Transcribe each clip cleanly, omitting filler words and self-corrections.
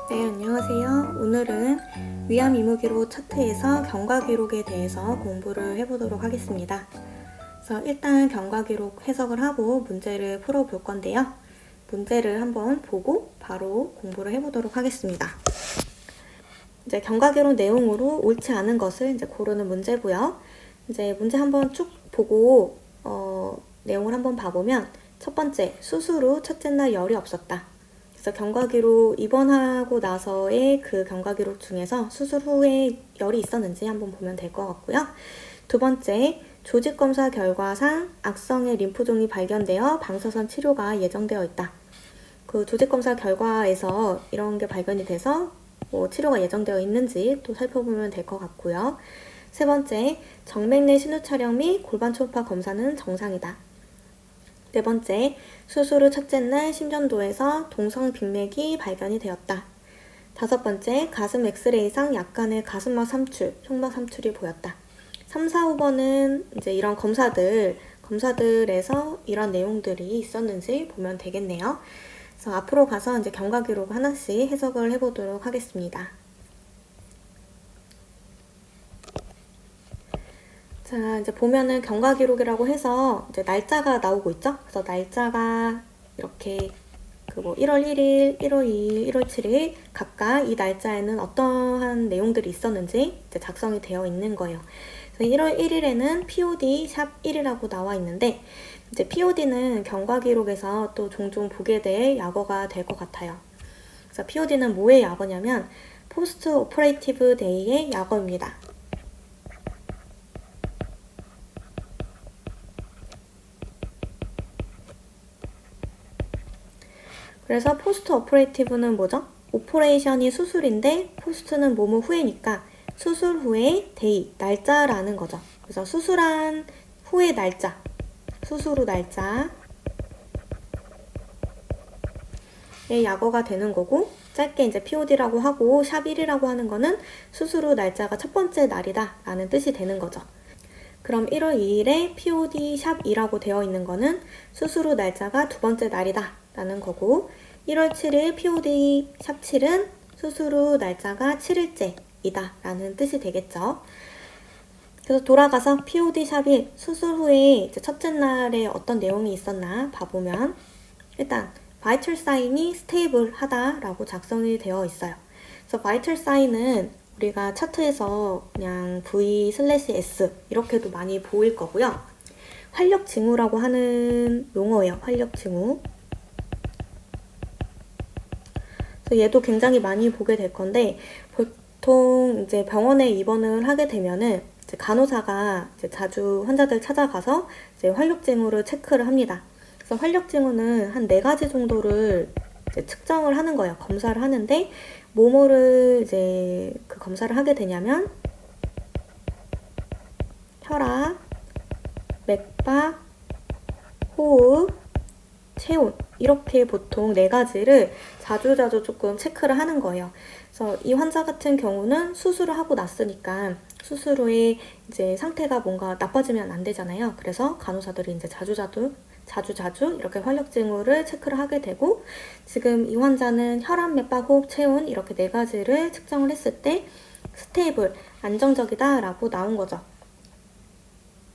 네, 안녕하세요. 오늘은 위암 이무기록 차트에서 경과 기록에 대해서 공부를 해보도록 하겠습니다. 그래서 일단 경과 기록 해석을 하고 문제를 풀어볼 건데요. 문제를 한번 보고 바로 공부를 해보도록 하겠습니다. 이제 경과 기록 내용으로 옳지 않은 것을 이제 고르는 문제고요. 이제 문제 한번 쭉 보고 내용을 한번 봐보면 첫 번째, 수술 후 첫째 날 열이 없었다. 그래서 경과 기록 입원하고 나서의 그 경과 기록 중에서 수술 후에 열이 있었는지 한번 보면 될 것 같고요. 두 번째, 조직 검사 결과상 악성의 림프종이 발견되어 방사선 치료가 예정되어 있다. 그 조직 검사 결과에서 이런 게 발견이 돼서 치료가 예정되어 있는지 또 살펴보면 될 것 같고요. 세 번째, 정맥 내 신우 촬영 및 골반 초음파 검사는 정상이다. 네 번째, 수술 후 첫째 날 심전도에서 동성 빅맥이 발견이 되었다. 다섯 번째, 가슴 엑스레이상 약간의 가슴막 삼출, 흉막 삼출이 보였다. 3, 4, 5번은 이제 이런 검사들에서 이런 내용들이 있었는지 보면 되겠네요. 그래서 앞으로 가서 이제 경과 기록 하나씩 해석을 해보도록 하겠습니다. 자, 이제 보면은 경과 기록이라고 해서 이제 날짜가 나오고 있죠? 그래서 날짜가 이렇게 1월 1일, 1월 2일, 1월 7일 각각 이 날짜에는 어떠한 내용들이 있었는지 이제 작성이 되어 있는 거예요. 그래서 1월 1일에는 POD 샵 1이라고 나와 있는데 이제 POD는 경과 기록에서 또 종종 보게 될 약어가 될 것 같아요. 그래서 POD는 뭐의 약어냐면 포스트 오퍼레이티브 데이의 약어입니다. 그래서 포스트 오퍼레이티브는 뭐죠? 오퍼레이션이 수술인데 포스트는 뭐뭐 후에니까 수술 후의 데이, 날짜라는 거죠. 그래서 수술한 후의 날짜, 수술 후 날짜의 약어가 되는 거고 짧게 이제 POD라고 하고 샵 1이라고 하는 거는 수술 후 날짜가 첫 번째 날이다 라는 뜻이 되는 거죠. 그럼 1월 2일에 POD 샵 2라고 되어 있는 거는 수술 후 날짜가 두 번째 날이다 라는 거고 1월 7일 POD 샵 7은 수술 후 날짜가 7일째이다 라는 뜻이 되겠죠. 그래서 돌아가서 POD 샵 1 수술 후에 이제 첫째 날에 어떤 내용이 있었나 봐보면 일단 바이털 사인이 스테이블 하다라고 작성이 되어 있어요. 그래서 바이털 사인은 우리가 차트에서 그냥 V/S 이렇게도 많이 보일 거고요. 활력 징후라고 하는 용어예요. 활력 징후. 그래서 얘도 굉장히 많이 보게 될 건데 보통 이제 병원에 입원을 하게 되면은 이제 간호사가 이제 자주 환자들 찾아가서 이제 활력 징후를 체크를 합니다. 그래서 활력 징후는 한 4가지 정도를 이제 측정을 하는 거예요. 검사를 하는데 뭐뭐를 이제 그 검사를 하게 되냐면 혈압, 맥박, 호흡, 체온 이렇게 보통 4가지를 자주자주 조금 체크를 하는 거예요. 그래서 이 환자 같은 경우는 수술을 하고 났으니까 수술 후에 이제 상태가 뭔가 나빠지면 안 되잖아요. 그래서 간호사들이 이제 자주자주 이렇게 활력 징후를 체크를 하게 되고 지금 이 환자는 혈압, 맥박, 호흡, 체온 이렇게 4가지를 측정을 했을 때 스테이블, 안정적이다 라고 나온 거죠.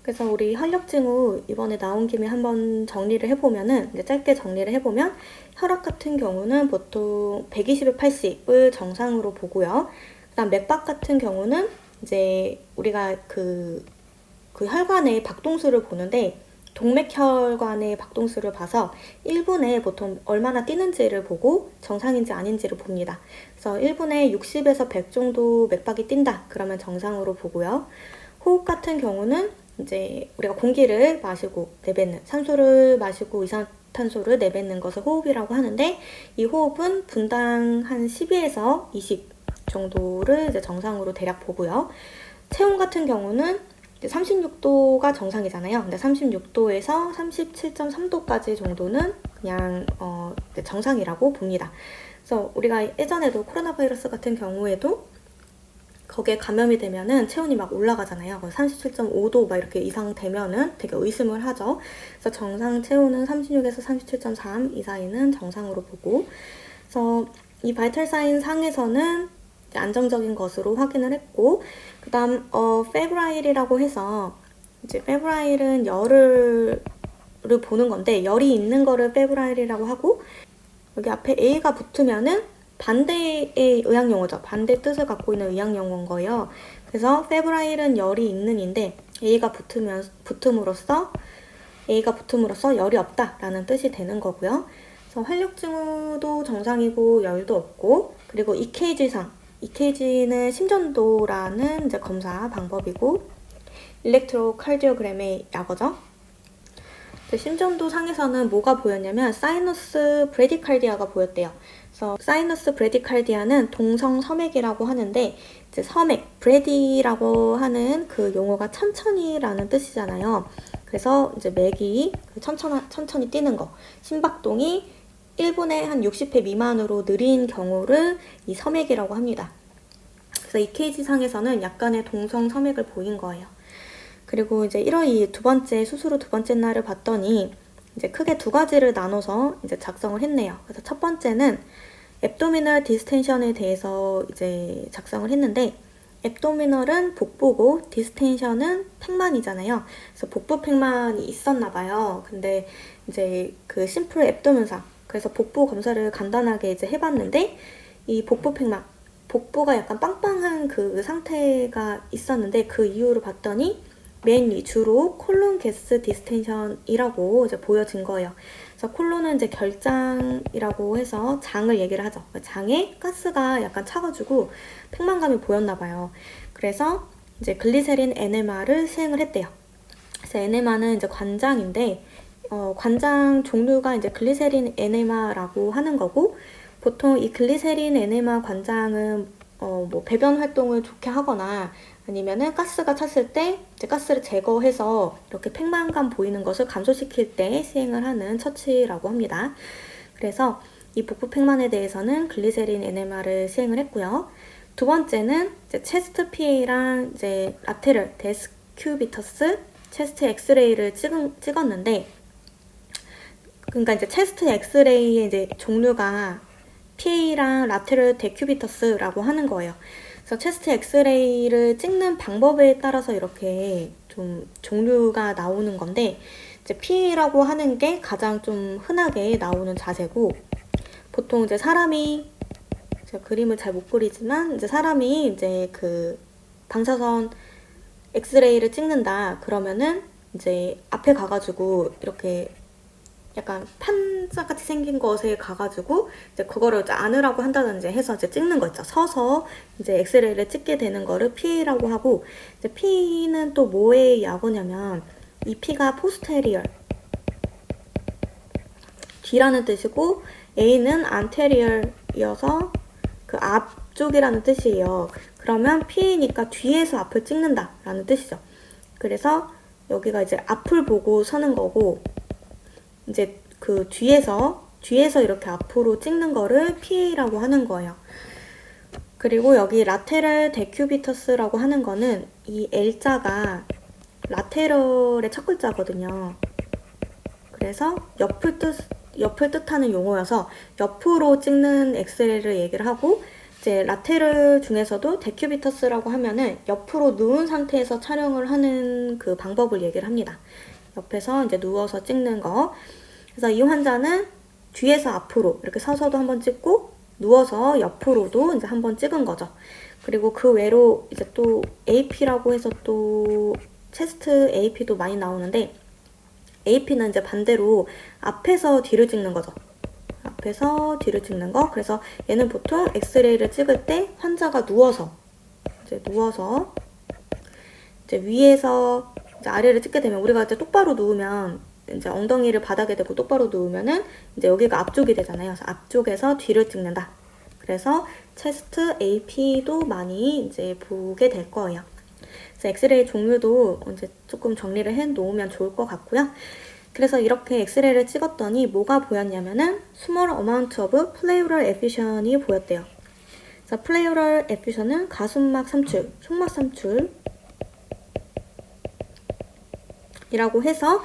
그래서 우리 활력 징후 이번에 나온 김에 한번 정리를 해보면은 이제 짧게 정리를 해보면 혈압 같은 경우는 보통 120에 80을 정상으로 보고요. 그다음 맥박 같은 경우는 이제 우리가 그 혈관의 박동수를 보는데 동맥혈관의 박동수를 봐서 1분에 보통 얼마나 뛰는지를 보고 정상인지 아닌지를 봅니다. 그래서 1분에 60에서 100 정도 맥박이 뛴다. 그러면 정상으로 보고요. 호흡 같은 경우는 이제 우리가 공기를 마시고 내뱉는 산소를 마시고 이산탄소를 내뱉는 것을 호흡이라고 하는데 이 호흡은 분당 한 12에서 20 정도를 이제 정상으로 대략 보고요. 체온 같은 경우는 36도가 정상이잖아요. 근데 36도에서 37.3도까지 정도는 그냥 정상이라고 봅니다. 그래서 우리가 예전에도 코로나 바이러스 같은 경우에도 거기에 감염이 되면은 체온이 막 올라가잖아요. 37.5도 막 이렇게 이상 되면은 되게 의심을 하죠. 그래서 정상 체온은 36에서 37.3 이 사이는 정상으로 보고, 그래서 이 바이탈 사인 상에서는 안정적인 것으로 확인을 했고, 그 다음 페브라일이라고 해서 이제 페브라일은 열을 보는 건데, 열이 있는 거를 페브라일이라고 하고, 여기 앞에 A가 붙으면은 반대의 의학용어죠. 반대 뜻을 갖고 있는 의학용어인 거예요. 그래서 페브라일은 열이 있는인데 A가 붙음으로써 열이 없다라는 뜻이 되는 거고요. 그래서 활력 징후도 정상이고 열도 없고, 그리고 EKG는 심전도라는 이제 검사 방법이고, 일렉트로카디오그램의 약어죠. 심전도 상에서는 뭐가 보였냐면 사이너스 브레디칼디아가 보였대요. 그래서 사이너스 브레디칼디아는 동성 섬액이라고 하는데, 이제 섬액, 브레디라고 하는 그 용어가 천천히라는 뜻이잖아요. 그래서 이제 맥이 천천히 뛰는 거, 심박동이 1분에 한 60회 미만으로 느린 경우를 이 섬액이라고 합니다. 그래서 EKG 상에서는 약간의 동성 섬액을 보인 거예요. 그리고 이제 1월 2일 수술 후 두 번째 날을 봤더니 이제 크게 두 가지를 나눠서 이제 작성을 했네요. 그래서 첫 번째는 앱도미널 디스텐션에 대해서 이제 작성을 했는데, 앱도미널은 복부고 디스텐션은 팽만이잖아요. 그래서 복부 팽만이 있었나 봐요. 근데 이제 그 심플 앱도면상, 그래서 복부 검사를 간단하게 이제 해봤는데, 이 복부 팽만, 복부가 약간 빵빵한 그 상태가 있었는데, 그 이유를 봤더니 맨위 주로 콜론 게스 디스텐션이라고 이제 보여진 거예요. 그래서 콜론은 이제 결장이라고 해서 장을 얘기를 하죠. 장에 가스가 약간 차가지고 팽만감이 보였나 봐요. 그래서 이제 글리세린 에네마를 시행을 했대요. 그래서 에네마는 이제 관장인데, 관장 종류가 이제 글리세린 에네마라고 하는 거고, 보통 이 글리세린 에네마 관장은 뭐 배변 활동을 좋게 하거나 아니면은 가스가 찼을 때 이제 가스를 제거해서 이렇게 팽만감 보이는 것을 감소시킬 때 시행을 하는 처치라고 합니다. 그래서 이 복부 팽만에 대해서는 글리세린 에네마를 시행을 했고요. 두 번째는 이제 체스트 PA랑 이제 라테럴 데큐비터스 체스트 엑스레이를 찍었는데, 그러니까 이제 체스트 엑스레이의 이제 종류가 PA랑 라테럴 데큐비터스라고 하는 거예요. 그래서 체스트 엑스레이를 찍는 방법에 따라서 이렇게 좀 종류가 나오는 건데, 이제 PA라고 하는 게 가장 좀 흔하게 나오는 자세고, 보통 이제 사람이, 제가 그림을 잘 못 그리지만, 이제 사람이 이제 그 방사선 엑스레이를 찍는다 그러면은 이제 앞에 가가지고 이렇게 약간 판자같이 생긴 것에 가가지고 이제 그거를 이제 안으라고 한다든지 해서 이제 찍는 거 있죠. 서서 이제 엑스레이를 찍게 되는 거를 P라고 하고, 이제 P는 또 뭐의 약어냐면, 이 P가 포스테리얼, 뒤라는 뜻이고, A는 안테리얼이어서 그 앞쪽이라는 뜻이에요. 그러면 P니까 뒤에서 앞을 찍는다 라는 뜻이죠. 그래서 여기가 이제 앞을 보고 서는 거고, 이제 그 뒤에서 이렇게 앞으로 찍는 거를 PA라고 하는 거예요. 그리고 여기 라테럴 데큐비터스라고 하는 거는 이 L자가 라테럴의 첫 글자거든요. 그래서 옆을 뜻하는 용어여서 옆으로 찍는 엑스레이를 얘기를 하고, 이제 라테럴 중에서도 데큐비터스라고 하면은 옆으로 누운 상태에서 촬영을 하는 그 방법을 얘기를 합니다. 옆에서 이제 누워서 찍는 거. 그래서 이 환자는 뒤에서 앞으로 이렇게 서서도 한번 찍고, 누워서 옆으로도 이제 한번 찍은 거죠. 그리고 그 외로 이제 또 AP라고 해서 또 체스트 AP도 많이 나오는데, AP는 이제 반대로 앞에서 뒤를 찍는 거죠. 앞에서 뒤를 찍는 거. 그래서 얘는 보통 엑스레이를 찍을 때 환자가 누워서 이제 위에서 이제 아래를 찍게 되면, 우리가 이제 똑바로 누우면 이제 엉덩이를 바닥에 대고 똑바로 누우면은 이제 여기가 앞쪽이 되잖아요. 그래서 앞쪽에서 뒤를 찍는다. 그래서 체스트 AP도 많이 이제 보게 될 거예요. 그래서 엑스레이 종류도 이제 조금 정리를 해 놓으면 좋을 것 같고요. 그래서 이렇게 엑스레이를 찍었더니 뭐가 보였냐면은 small amount of pleural effusion이 보였대요. 그래서 pleural effusion은 가슴막 삼출, 속막 삼출이라고 해서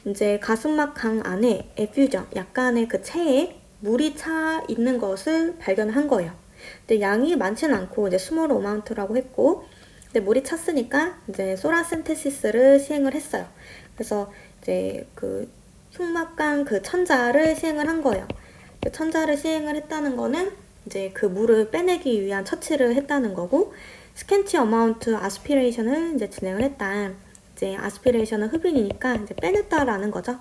이제 가슴막 강 안에 effusion, 약간의 그 체액, 물이 차 있는 것을 발견한 거예요. 근데 양이 많지는 않고 이제 스몰 어마운트라고 했고, 근데 물이 찼으니까 이제 소라센테시스를 시행을 했어요. 그래서 이제 그 흉막간 그 천자를 시행을 한 거예요. 그 천자를 시행을 했다는 거는 이제 그 물을 빼내기 위한 처치를 했다는 거고, 스캔치 어마운트 아스피레이션을 이제 진행을 했다. 이제 아스피레이션은 흡인이니까 이제 빼냈다라는 거죠.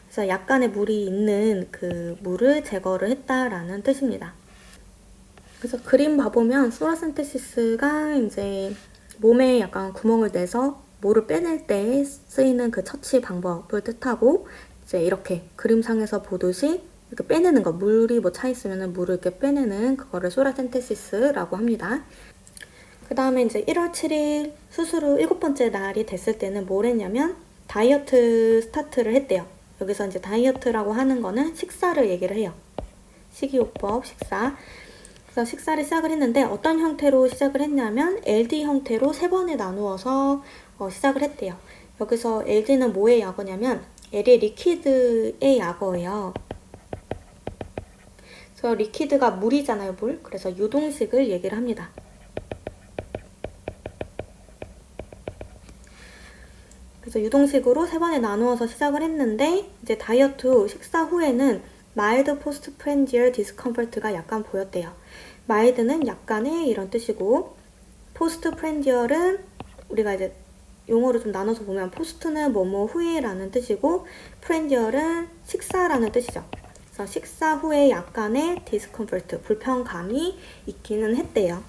그래서 약간의 물이 있는 그 물을 제거를 했다라는 뜻입니다. 그래서 그림 봐보면 소라센테시스가 이제 몸에 약간 구멍을 내서 물을 빼낼 때 쓰이는 그 처치 방법을 뜻하고, 이제 이렇게 그림상에서 보듯이 이렇게 빼내는 거, 물이 뭐 차 있으면 물을 이렇게 빼내는 그거를 소라센테시스라고 합니다. 그 다음에 이제 1월 7일 수술 후 7번째 날이 됐을 때는 뭘 했냐면 다이어트 스타트를 했대요. 여기서 이제 다이어트라고 하는 거는 식사를 얘기를 해요. 식이요법, 식사. 그래서 식사를 시작을 했는데 어떤 형태로 시작을 했냐면 LD 형태로 3번에 나누어서 시작을 했대요. 여기서 LD는 뭐의 약어냐면 L이 리퀴드의 약어예요. 그래서 리퀴드가 물이잖아요, 물. 그래서 유동식을 얘기를 합니다. 그래서 유동식으로 3번에 나누어서 시작을 했는데 이제 다이어트 후, 식사 후에는 마일드 포스트 프렌지얼 디스컴포트가 약간 보였대요. 마일드는 약간의 이런 뜻이고, 포스트 프렌지얼은 우리가 이제 용어로 좀 나눠서 보면 포스트는 뭐뭐 후에라는 뜻이고, 프렌지얼은 식사라는 뜻이죠. 그래서 식사 후에 약간의 디스컴포트, 불편감이 있기는 했대요.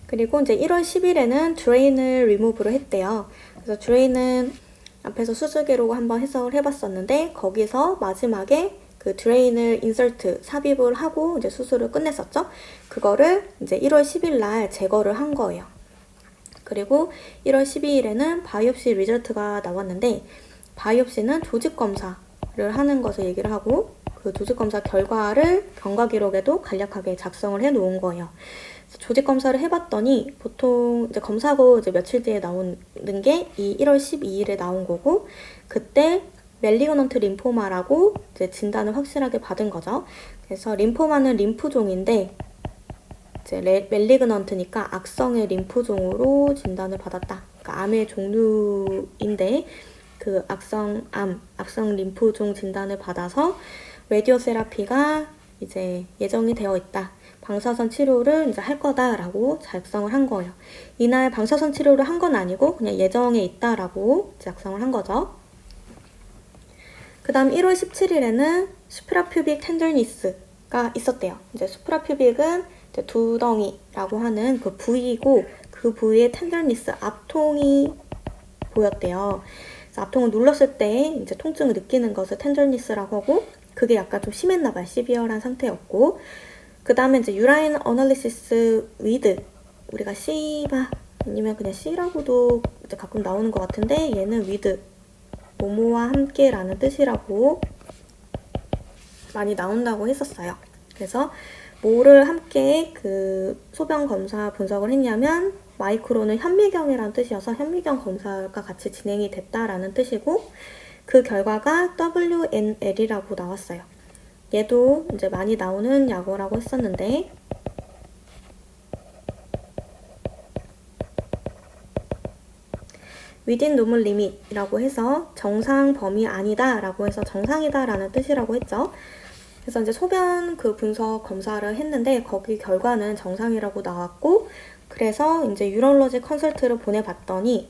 그리고 이제 1월 10일에는 드레인을 리무브를 했대요. 그래서 드레인은 앞에서 수술계로 한번 해석을 해봤었는데, 거기서 마지막에 그 드레인을 인설트, 삽입을 하고 이제 수술을 끝냈었죠. 그거를 이제 1월 10일 날 제거를 한 거예요. 그리고 1월 12일에는 바이옵시 리저트가 나왔는데, 바이옵시는 조직 검사를 하는 것을 얘기를 하고, 그 조직 검사 결과를 경과 기록에도 간략하게 작성을 해 놓은 거예요. 조직 검사를 해봤더니 보통 이제 검사고 이제 며칠 뒤에 나오는 게 이 1월 12일에 나온 거고, 그때 멜리그넌트 림포마라고 이제 진단을 확실하게 받은 거죠. 그래서 림포마는 림프종인데 이제 멜리그넌트니까 악성의 림프종으로 진단을 받았다. 그러니까 암의 종류인데 그 악성 림프종 진단을 받아서 라디오 세라피가 이제 예정이 되어 있다. 방사선 치료를 이제 할 거다라고 작성을 한 거예요. 이날 방사선 치료를 한 건 아니고 그냥 예정에 있다라고 작성을 한 거죠. 그 다음 1월 17일에는 수프라퓨빅 텐더니스가 있었대요. 이제 수프라퓨빅은 이제 두덩이라고 하는 그 부위고, 그 부위의 텐더니스, 압통이 보였대요. 그래서 압통을 눌렀을 때 이제 통증을 느끼는 것을 텐더니스라고 하고, 그게 약간 좀 심했나봐요. 시비어한 상태였고, 그 다음에 이제 유라인 어널리시스 위드, 우리가 C바 아니면 그냥 C라고도 이제 가끔 나오는 것 같은데, 얘는 위드, 뭐뭐와 함께 라는 뜻이라고 많이 나온다고 했었어요. 그래서 뭐를 함께 그 소변 검사 분석을 했냐면, 마이크로는 현미경이라는 뜻이어서 현미경 검사가 같이 진행이 됐다라는 뜻이고, 그 결과가 WNL이라고 나왔어요. 얘도 이제 많이 나오는 약어라고 했었는데, within normal limit이라고 해서 정상 범위 아니다 라고 해서 정상이다 라는 뜻이라고 했죠. 그래서 이제 소변 그 분석 검사를 했는데 거기 결과는 정상이라고 나왔고, 그래서 이제 유럴로지 컨설트를 보내봤더니,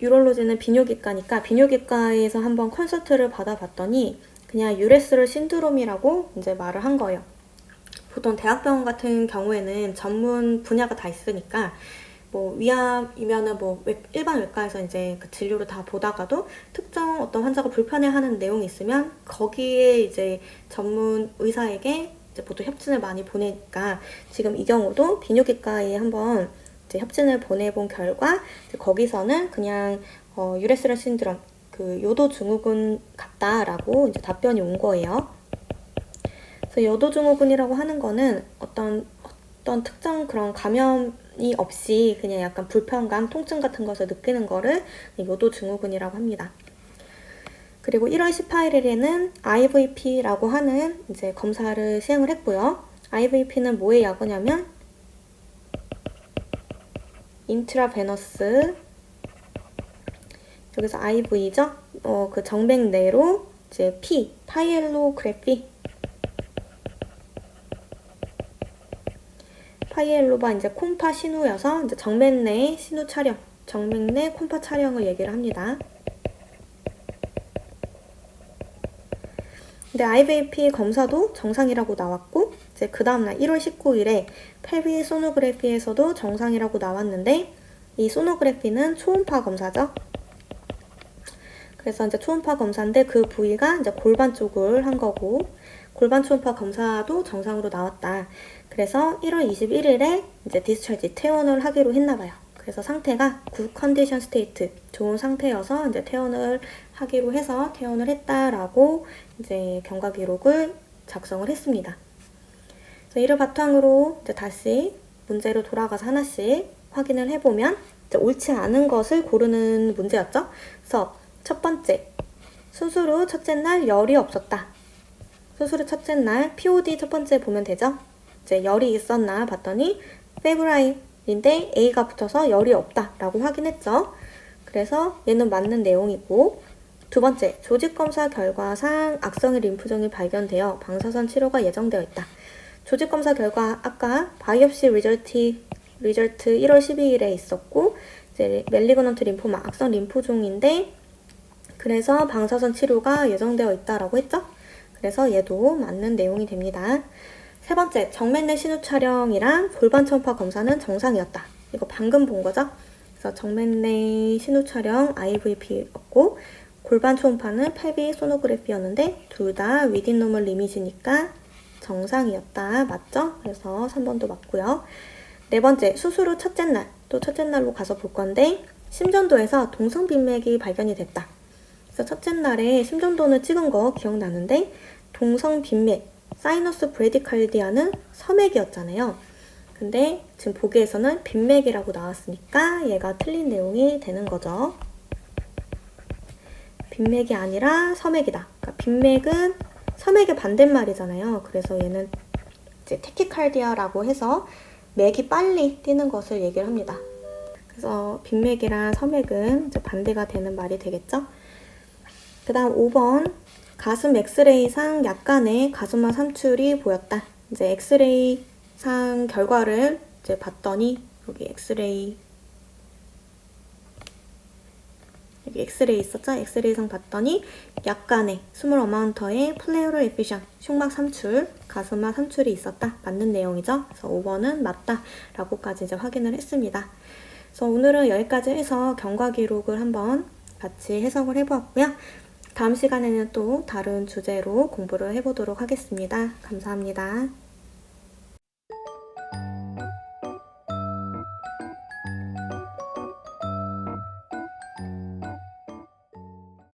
유럴로지는 비뇨기과니까 비뇨기과에서 한번 컨설트를 받아봤더니 그냥 유레스럴 신드롬이라고 이제 말을 한 거예요. 보통 대학병원 같은 경우에는 전문 분야가 다 있으니까 뭐 위암이면은 뭐 일반 외과에서 이제 그 진료를 다 보다가도 특정 어떤 환자가 불편해하는 내용이 있으면 거기에 이제 전문 의사에게 이제 보통 협진을 많이 보내니까, 지금 이 경우도 비뇨기과에 한번 이제 협진을 보내본 결과 이제 거기서는 그냥 유레스럴 신드롬, 그 요도 증후군 같다라고 이제 답변이 온 거예요. 그래서 요도 증후군이라고 하는 거는 어떤 특정 그런 감염이 없이 그냥 약간 불편감, 통증 같은 것을 느끼는 거를 요도 증후군이라고 합니다. 그리고 1월 18일에는 IVP라고 하는 이제 검사를 시행을 했고요. IVP는 뭐의 약어냐면 인트라베너스, 여기서 IV죠. 그 정맥 내로 이제 파이엘로그래피, 파이엘로바 이제 콤파 신우여서 이제 정맥 내 신우 촬영, 정맥 내 콤파 촬영을 얘기를 합니다. 근데 IVP 검사도 정상이라고 나왔고, 이제 그 다음날 1월 19일에 펠비 소노그래피에서도 정상이라고 나왔는데, 이 소노그래피는 초음파 검사죠. 그래서 이제 초음파 검사인데 그 부위가 이제 골반 쪽을 한 거고, 골반 초음파 검사도 정상으로 나왔다. 그래서 1월 21일에 이제 디스찰지 퇴원을 하기로 했나봐요. 그래서 상태가 굿 컨디션 스테이트, 좋은 상태여서 이제 퇴원을 하기로 해서 퇴원을 했다라고 이제 경과 기록을 작성을 했습니다. 그래서 이를 바탕으로 이제 다시 문제로 돌아가서 하나씩 확인을 해보면 이제 옳지 않은 것을 고르는 문제였죠. 그래서 첫 번째, 수술 후 첫째 날 열이 없었다. 수술 후 첫째 날 POD 첫 번째 보면 되죠. 이제 열이 있었나 봤더니 febrile 인데 A가 붙어서 열이 없다 라고 확인했죠. 그래서 얘는 맞는 내용이고, 두 번째, 조직검사 결과상 악성의 림프종이 발견되어 방사선 치료가 예정되어 있다. 조직검사 결과 아까 바이옵시 리절트 1월 12일에 있었고, 이제 멜리그넌트 림포마 악성 림프종인데 그래서 방사선 치료가 예정되어 있다라고 했죠. 그래서 얘도 맞는 내용이 됩니다. 세 번째, 정맥 내 신우 촬영이랑 골반 초음파 검사는 정상이었다. 이거 방금 본 거죠? 그래서 정맥 내 신우 촬영 IVP였고, 골반 초음파는 펠비 소노그래피였는데 둘 다 위딘 노멀 리밋이니까 정상이었다. 맞죠? 그래서 3번도 맞고요. 네 번째, 수술 후 첫째 날, 또 첫째 날로 가서 볼 건데 심전도에서 동성빈맥이 발견이 됐다. 그래서 첫째 날에 심전도는 찍은 거 기억나는데 동성빈맥, 사이너스 브레디칼디아는 서맥이었잖아요. 근데 지금 보기에서는 빈맥이라고 나왔으니까 얘가 틀린 내용이 되는 거죠. 빈맥이 아니라 서맥이다. 그러니까 빈맥은 서맥의 반대말이잖아요. 그래서 얘는 이제 테키칼디아라고 해서 맥이 빨리 뛰는 것을 얘기를 합니다. 그래서 빈맥이랑 서맥은 이제 반대가 되는 말이 되겠죠. 그 다음 5번, 가슴 엑스레이상 약간의 가슴마 삼출이 보였다. 이제 엑스레이상 결과를 이제 봤더니 여기 엑스레이 있었죠? 엑스레이상 봤더니 약간의 스몰 어마운터의 플레어럴 에피션, 흉막 삼출, 가슴마 삼출이 있었다. 맞는 내용이죠? 그래서 5번은 맞다 라고까지 이제 확인을 했습니다. 그래서 오늘은 여기까지 해서 경과 기록을 한번 같이 해석을 해보았고요. 다음 시간에는 또 다른 주제로 공부를 해보도록 하겠습니다. 감사합니다.